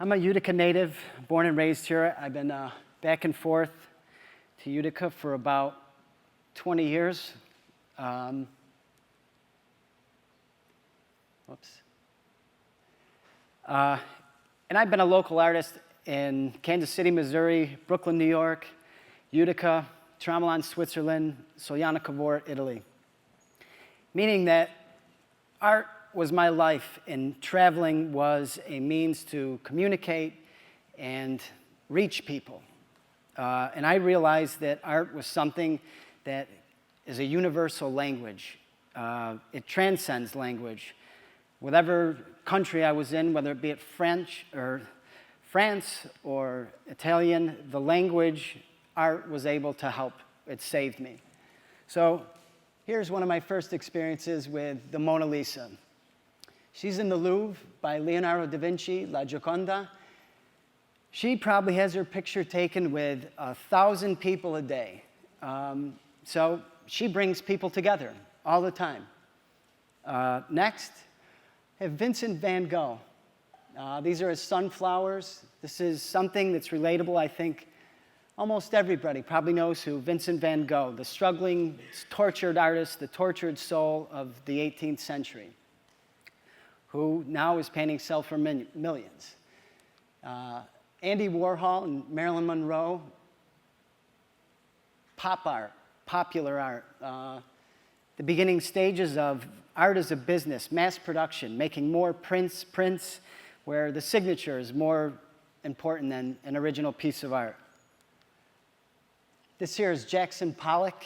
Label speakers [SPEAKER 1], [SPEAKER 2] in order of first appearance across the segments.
[SPEAKER 1] I'm a Utica native, born and raised here. I've been back and forth to Utica for about 20 years. And I've been a local artist in Kansas City, Missouri, Brooklyn, New York, Utica, Tramelan, Switzerland, Soliana, Cavour, Italy. Meaning that art was my life, and traveling was a means to communicate and reach people. And I realized that art was something that is a universal language. It transcends language. Whatever country I was in, whether it be France or Italian, the language, art was able to help. It saved me. So here's one of my first experiences with the Mona Lisa. She's in the Louvre by Leonardo da Vinci, La Gioconda. She probably has her picture taken with 1,000 people a day. So she brings people together all the time. Next, I have Vincent van Gogh. These are his sunflowers. This is something that's relatable. I think almost everybody probably knows who Vincent van Gogh, the struggling, tortured artist, the tortured soul of the 18th century, who now is painting sell for millions. Andy Warhol and Marilyn Monroe, pop art, popular art, the beginning stages of art as a business, mass production, making more prints where the signature is more important than an original piece of art. This here is Jackson Pollock.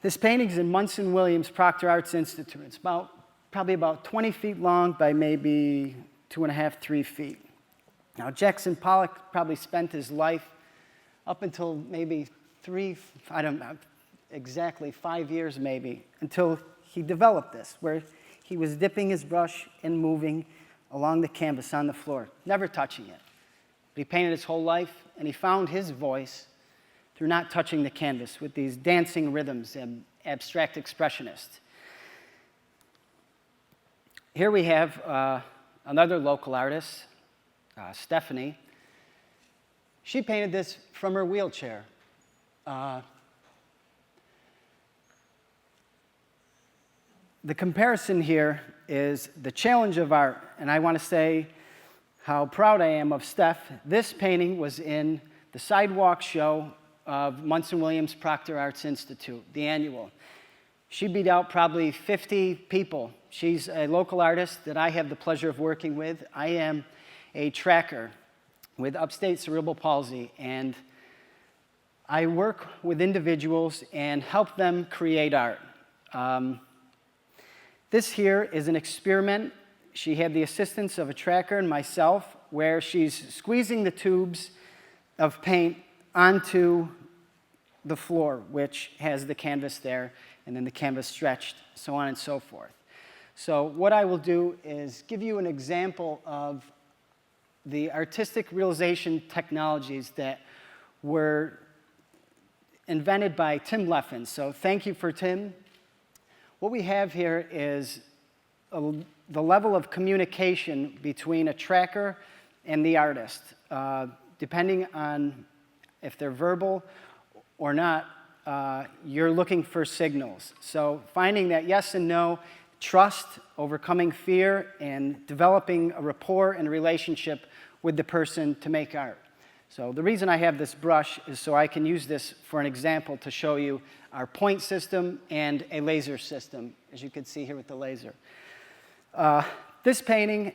[SPEAKER 1] This painting is in Munson Williams Proctor Arts Institute. It's probably about 20 feet long by maybe 2.5, 3 feet. Now, Jackson Pollock probably spent his life up until maybe 5 years maybe, until he developed this, where he was dipping his brush and moving along the canvas on the floor, never touching it. But he painted his whole life, and he found his voice through not touching the canvas with these dancing rhythms and abstract expressionists. Here we have another local artist, Stephanie. She painted this from her wheelchair. The comparison here is the challenge of art, and I want to say how proud I am of Steph. This painting was in the sidewalk show of Munson Williams Proctor Arts Institute, the annual. She beat out probably 50 people. She's a local artist that I have the pleasure of working with. I am a tracker with upstate cerebral palsy, and I work with individuals and help them create art. This here is an experiment. She had the assistance of a tracker and myself, where she's squeezing the tubes of paint onto the floor, which has the canvas there, and then the canvas stretched, so on and so forth. So what I will do is give you an example of the artistic realization technologies that were invented by Tim Leffin. So thank you for Tim. What we have here is the level of communication between a tracker and the artist, depending on if they're verbal or not. You're looking for signals. So finding that yes and no, trust, overcoming fear, and developing a rapport and a relationship with the person to make art. So the reason I have this brush is so I can use this for an example to show you our point system and a laser system, as you can see here with the laser. This painting,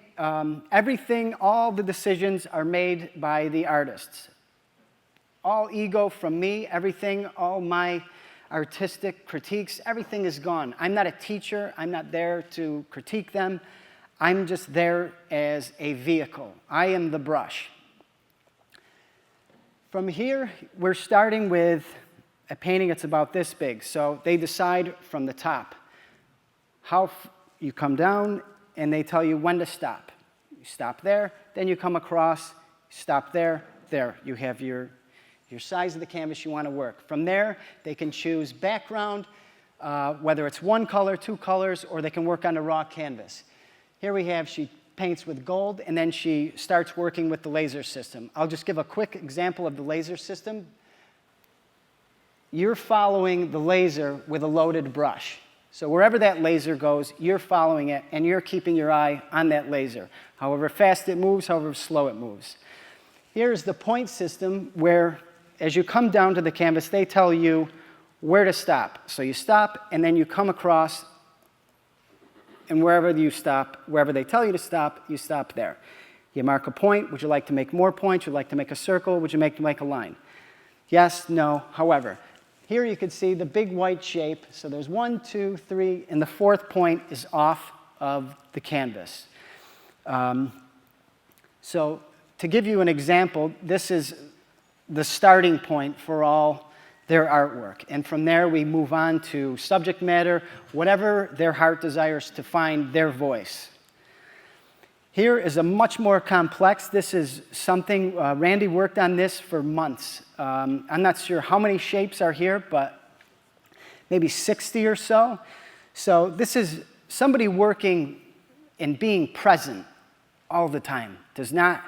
[SPEAKER 1] everything, all the decisions are made by the artists. All ego from me, everything, all my artistic critiques, everything is gone. I'm not a teacher. I'm not there to critique them. I'm just there as a vehicle. I am the brush. From here, we're starting with a painting that's about this big. So they decide from the top how you come down, and they tell you when to stop. You stop there, then you come across, stop there, there. You have your size of the canvas you want to work. From there, they can choose background, whether it's one color, two colors, or they can work on a raw canvas. Here we have, she paints with gold, and then she starts working with the laser system. I'll just give a quick example of the laser system. You're following the laser with a loaded brush. So wherever that laser goes, you're following it, and you're keeping your eye on that laser. However fast it moves, however slow it moves. Here's the point system where, as you come down to the canvas, they tell you where to stop. So you stop, and then you come across, and wherever you stop, wherever they tell you to stop, you stop there. You mark a point. Would you like to make more points? Would you like to make a circle? Would you make a line? Yes, no, however. Here you can see the big white shape. So there's 1, 2, 3, and the fourth point is off of the canvas. So to give you an example, this is the starting point for all their artwork. And from there, we move on to subject matter, whatever their heart desires to find their voice. Here is a much more complex. This is something, Randy worked on this for months. I'm not sure how many shapes are here, but maybe 60 or so. So this is somebody working and being present all the time. Does not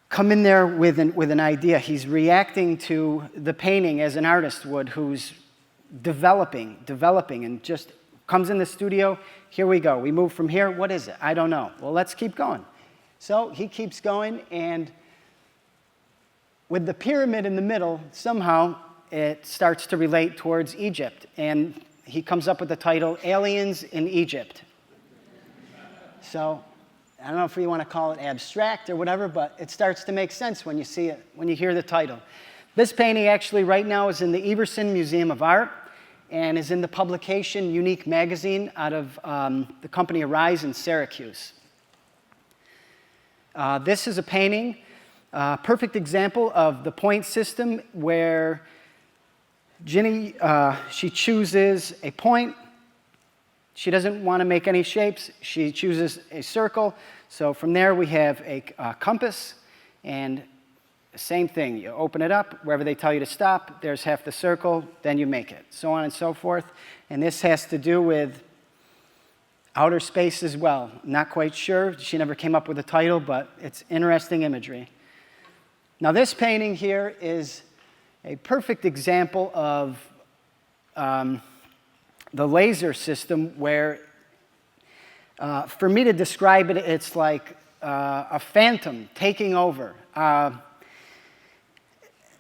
[SPEAKER 1] come in there with an idea. He's reacting to the painting as an artist would, who's developing, and just comes in the studio. Here we go. We move from here. What is it? I don't know. Well, let's keep going. So he keeps going, and with the pyramid in the middle, somehow it starts to relate towards Egypt. And he comes up with the title, Aliens in Egypt. So I don't know if you want to call it abstract or whatever, but it starts to make sense when you see it, when you hear the title. This painting actually right now is in the Everson Museum of Art and is in the publication Unique magazine out of the company Arise in Syracuse. This is a painting, perfect example of the point system where Ginny, she chooses a point. She doesn't want to make any shapes. She chooses a circle. So from there we have a compass, and same thing. You open it up, wherever they tell you to stop, there's half the circle, then you make it, so on and so forth. And this has to do with outer space as well. Not quite sure. She never came up with a title, but it's interesting imagery. Now this painting here is a perfect example of the laser system where, for me to describe it, it's like a phantom taking over.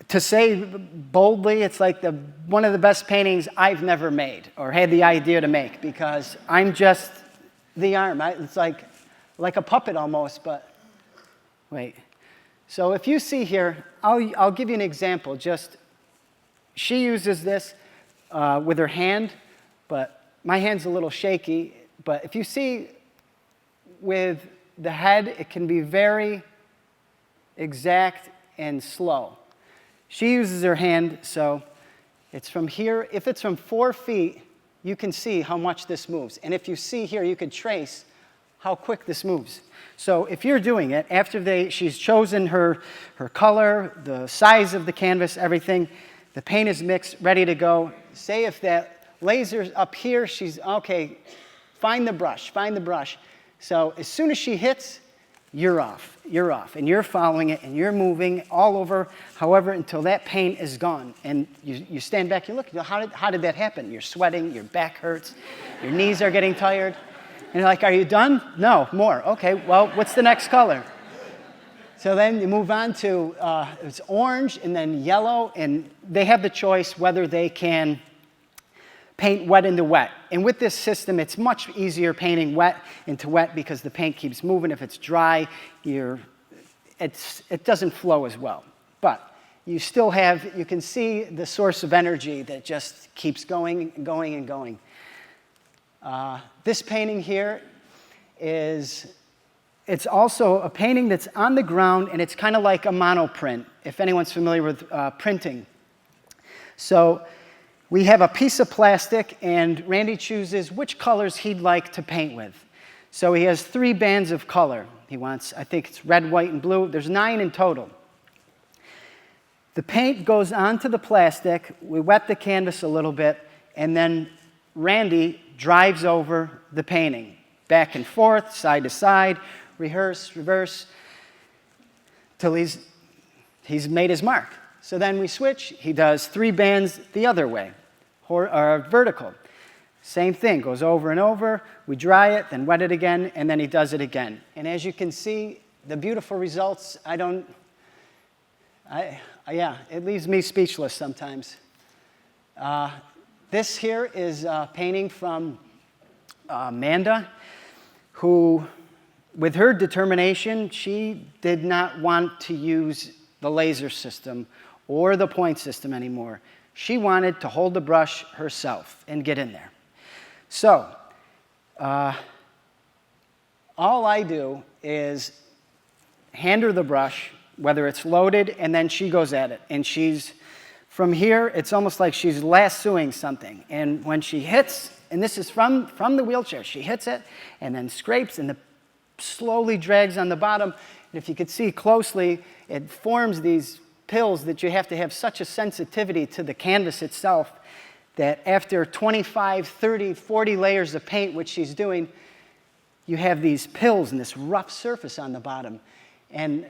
[SPEAKER 1] To say boldly, it's like one of the best paintings I've never made or had the idea to make, because I'm just the arm. It's like a puppet almost, but wait. So if you see here, I'll give you an example. She uses this with her hand, but my hand's a little shaky. But if you see with the head, it can be very exact and slow. She uses her hand, so it's from here. If it's from 4 feet, you can see how much this moves. And if you see here, you can trace how quick this moves. So if you're doing it, after she's chosen her color, the size of the canvas, everything, the paint is mixed, ready to go. Say if that laser's up here, she's, okay, find the brush. So as soon as she hits, you're off, and you're following it, and you're moving all over, however, until that paint is gone. And you stand back, you look, how did that happen? You're sweating, your back hurts, your knees are getting tired. And you're like, are you done? No, more. Okay, well, what's the next color? So then you move on to, it's orange and then yellow, and they have the choice whether they can paint wet into wet. And with this system, it's much easier painting wet into wet because the paint keeps moving. If it's dry, it doesn't flow as well. But you still have, you can see the source of energy that just keeps going and going and going. This painting here it's also a painting that's on the ground, and it's kind of like a monoprint, if anyone's familiar with printing. So we have a piece of plastic, and Randy chooses which colors he'd like to paint with. So he has 3 bands of color. He wants, I think it's red, white, and blue. There's 9 in total. The paint goes onto the plastic. We wet the canvas a little bit, and then Randy drives over the painting. back and forth, side to side, rehearse, reverse, till he's made his mark. So then we switch. He does 3 bands the other way, vertical. Same thing, goes over and over. We dry it, then wet it again, and then he does it again. And as you can see, the beautiful results, it leaves me speechless sometimes. This here is a painting from Amanda, who, with her determination, she did not want to use the laser system or the point system anymore. She wanted to hold the brush herself and get in there. So, all I do is hand her the brush, whether it's loaded, and then she goes at it. And from here, it's almost like she's lassoing something. And when she hits, and this is from the wheelchair, she hits it and then scrapes and slowly drags on the bottom. And if you could see closely, it forms these pills that you have to have such a sensitivity to the canvas itself that after 25, 30, 40 layers of paint, which she's doing, you have these pills and this rough surface on the bottom. And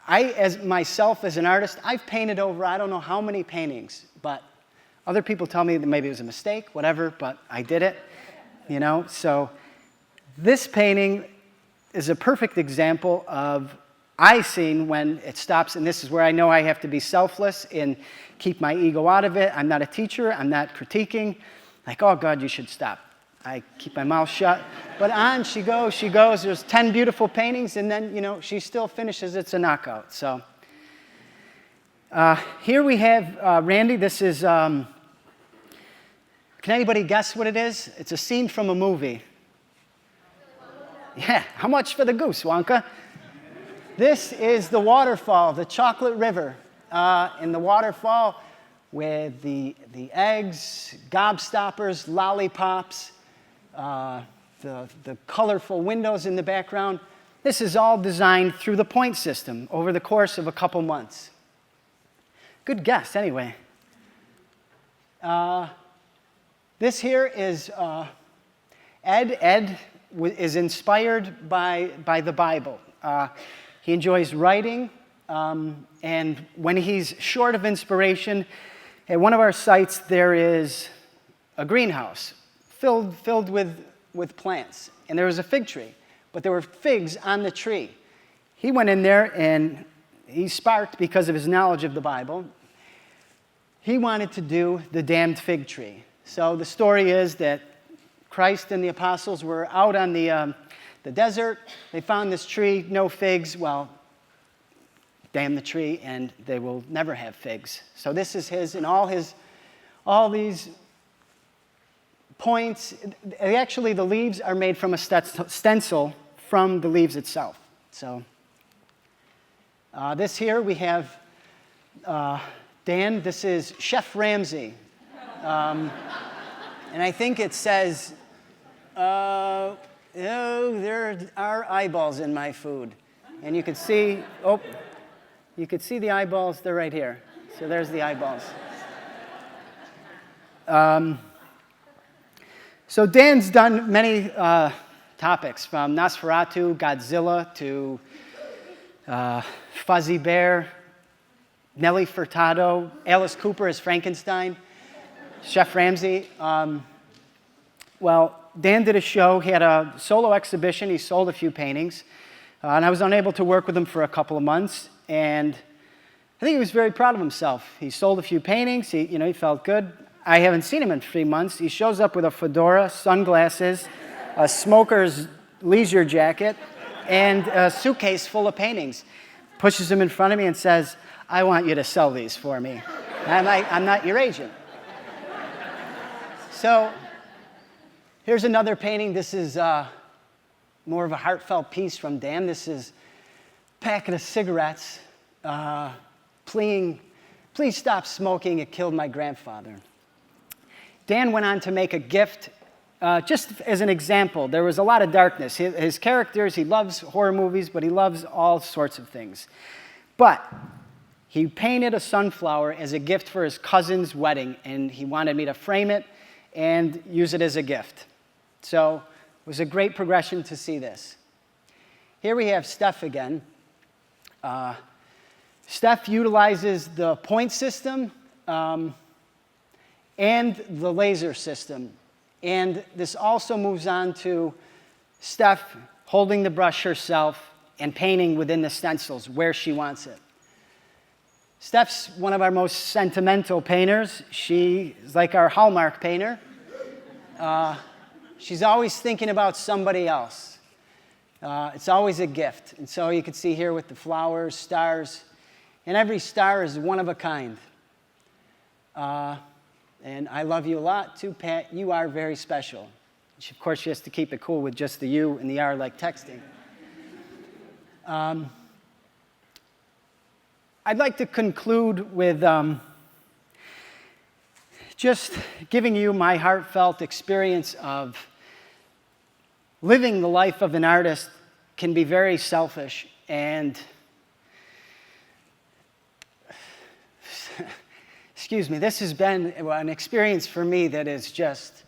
[SPEAKER 1] as an artist, I've painted over I don't know how many paintings, but other people tell me that maybe it was a mistake, whatever, but I did it, So this painting is a perfect example of seen when it stops, and this is where I know I have to be selfless and keep my ego out of it. I'm not a teacher. I'm not critiquing. Like, oh, God, you should stop. I keep my mouth shut. But on she goes. There's 10 beautiful paintings, and then, she still finishes. It's a knockout. So here we have Randy. This is, can anybody guess what it is? It's a scene from a movie. Yeah, how much for the goose, Wonka? This is the waterfall, the Chocolate River. In the waterfall with the eggs, gobstoppers, lollipops, the colorful windows in the background. This is all designed through the point system over the course of a couple months. Good guess, anyway. This here is Ed. Ed is inspired by the Bible. He enjoys writing, and when he's short of inspiration, at one of our sites there is a greenhouse filled with plants, and there was a fig tree, but there were figs on the tree. He went in there, and he sparked because of his knowledge of the Bible. He wanted to do the damned fig tree. So the story is that Christ and the apostles were out on the desert. They found this tree, no figs. Well, damn the tree, and they will never have figs. So this is his, and all these points. Actually, the leaves are made from a stencil from the leaves itself. So this here we have Dan. This is Chef Ramsay, and I think it says, "Oh, there are eyeballs in my food," and you can see. You could see the eyeballs. They're right here. So there's the eyeballs. So Dan's done many topics, from Nosferatu, Godzilla, to Fuzzy Bear, Nelly Furtado, Alice Cooper as Frankenstein, Chef Ramsay. Well, Dan did a show. He had a solo exhibition. He sold a few paintings. And I was unable to work with him for a couple of months. And I think he was very proud of himself. He sold a few paintings. He felt good. I haven't seen him in 3 months. He shows up with a fedora, sunglasses, a smoker's leisure jacket, and a suitcase full of paintings. Pushes them in front of me and says, "I want you to sell these for me." And I'm not your agent. So here's another painting. This is more of a heartfelt piece from Dan. This is a packet of cigarettes, pleading, "Please stop smoking. It killed my grandfather." Dan went on to make a gift, just as an example. There was a lot of darkness. His characters, he loves horror movies, but he loves all sorts of things. But he painted a sunflower as a gift for his cousin's wedding, and he wanted me to frame it and use it as a gift. So It was a great progression to see this. Here we have Steph again. Steph utilizes the point system and the laser system. And this also moves on to Steph holding the brush herself and painting within the stencils where she wants it. Steph's one of our most sentimental painters. She is like our Hallmark painter. She's always thinking about somebody else. It's always a gift. And so you can see here with the flowers, stars, and every star is one of a kind. And I love you a lot too, Pat. You are very special. Of course, she has to keep it cool with just the U and the R like texting. I'd like to conclude with just giving you my heartfelt experience of living the life of an artist can be very selfish, and excuse me, this has been an experience for me that is just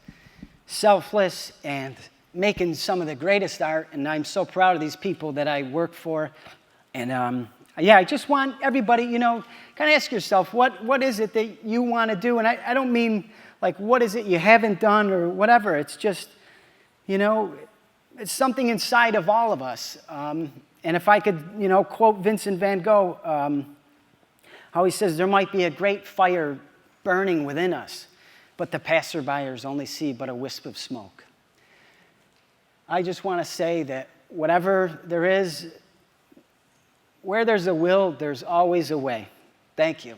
[SPEAKER 1] selfless and making some of the greatest art, and I'm so proud of these people that I work for. And yeah, I just want everybody, kind of ask yourself, what is it that you want to do? And I don't mean like, what is it you haven't done or whatever. It's just, it's something inside of all of us. And if I could, quote Vincent van Gogh, how he says, there might be a great fire burning within us, but the passerbyers only see but a wisp of smoke. I just want to say that whatever there is, where there's a will, there's always a way. Thank you.